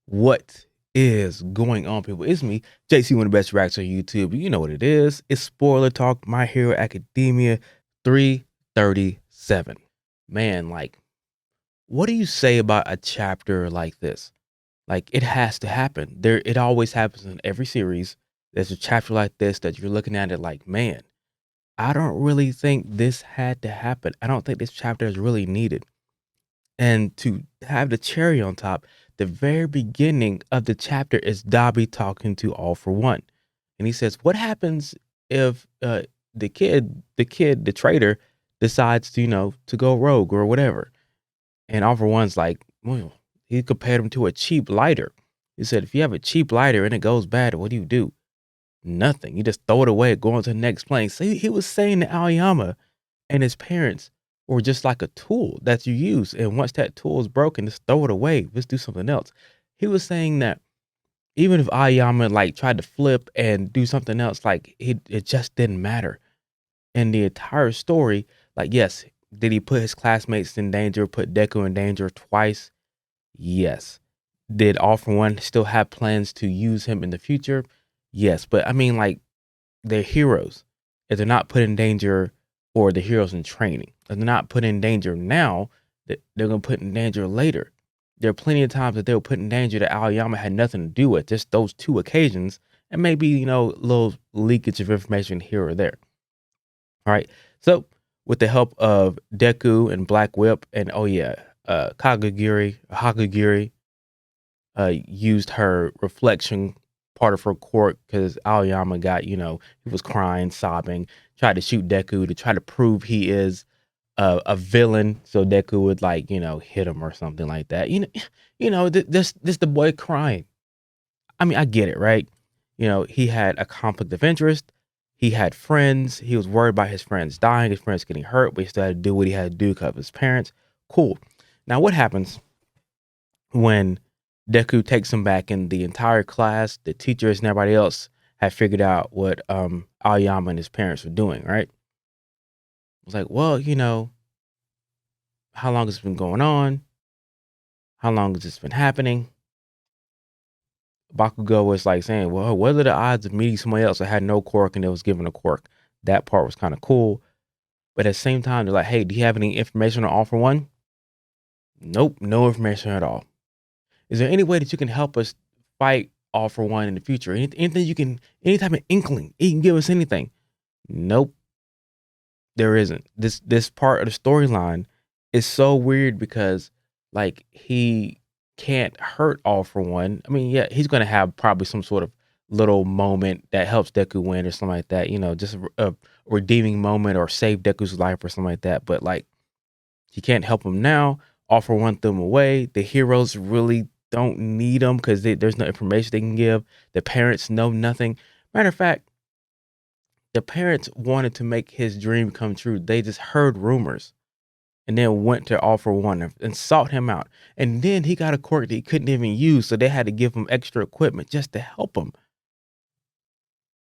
What is going on, people? It's me, JC, one of the best reacts on YouTube. You know what it is. It's Spoiler Talk, My Hero Academia 337. Man, like, what do you say about a chapter like this? Like, it has to happen. It always happens in every series. There's a chapter like this that you're looking at it like, man, I don't really think this had to happen. I don't think this chapter is really needed. And to have the cherry on top, the very beginning of the chapter is Dobby talking to All For One. And he says, what happens if the traitor decides to, to go rogue or whatever? And All For One's like, well, he compared him to a cheap lighter. He said, if you have a cheap lighter and it goes bad, what do? Nothing. You just throw it away, go on to the next plane. So he was saying to Aoyama and his parents were just like a tool that you use. And once that tool is broken, just throw it away. Let's do something else. He was saying that even if Aoyama like tried to flip and do something else, like it just didn't matter. And the entire story, like, yes, did he put his classmates in danger, put Deku in danger twice? Yes. Did All For One still have plans to use him in the future? Yes. But I mean, like, they're heroes. If they're not put in danger, or the heroes in training, if they're not put in danger now, they're going to put in danger later. There are plenty of times that they were put in danger that Aoyama had nothing to do with, just those two occasions, and maybe, a little leakage of information here or there. All right. So, with the help of Deku and Black Whip, and Hakagiri used her reflection part of her quirk because Aoyama got, he was crying, sobbing, tried to shoot Deku to try to prove he is a villain. So Deku would hit him or something like that. This the boy crying. I mean, I get it, right? He had a conflict of interest. He had friends. He was worried about his friends dying, his friends getting hurt, but he still had to do what he had to do because of his parents. Cool. Now, what happens when Deku takes him back and the entire class, the teachers and everybody else had figured out what Aoyama and his parents were doing, right? It was like, well, how long has it been going on? How long has this been happening? Bakugo was like saying, well, what are the odds of meeting somebody else that had no quirk and that was given a quirk? That part was kind of cool. But at the same time, they're like, hey, do you have any information on All For One? Nope, no information at all. Is there any way that you can help us fight All For One in the future? Anything you can, any type of inkling, you can give us anything? Nope, there isn't. This part of the storyline is so weird because like he can't hurt All For One. I mean, yeah, he's gonna have probably some sort of little moment that helps Deku win or something like that. Just a redeeming moment or save Deku's life or something like that. But like, he can't help him now. All For One threw him away. The heroes really don't need him because there's no information they can give. The parents know nothing. Matter of fact, the parents wanted to make his dream come true. They just heard rumors and then went to All For One and sought him out. And then he got a quirk that he couldn't even use, so they had to give him extra equipment just to help him.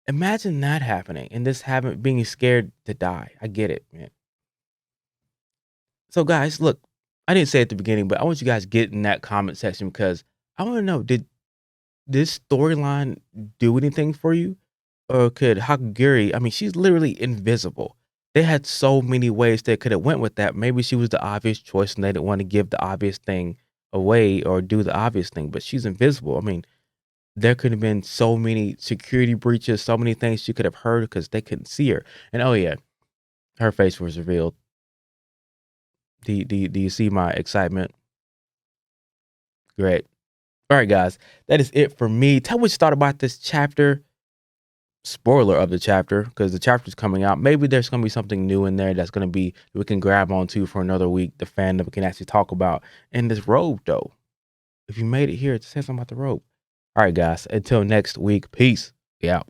Imagine that happening and this being scared to die. I get it, man. So guys, look, I didn't say it at the beginning, but I want you guys to get in that comment section because I want to know, did this storyline do anything for you? Or could Hakagiri, I mean, she's literally invisible. They had so many ways they could have went with that. Maybe she was the obvious choice and they didn't want to give the obvious thing away or do the obvious thing, but she's invisible. I mean, there could have been so many security breaches, so many things she could have heard because they couldn't see her. And oh yeah, her face was revealed. Do you see my excitement? Great. All right, guys, that is it for me. Tell me what you thought about this chapter. Spoiler of the chapter, because the chapter's coming out. Maybe there's going to be something new in there that's going to be we can grab onto for another week. The fandom can actually talk about. And this robe, though, if you made it here, say something about the robe. All right, guys. Until next week, peace. Be out.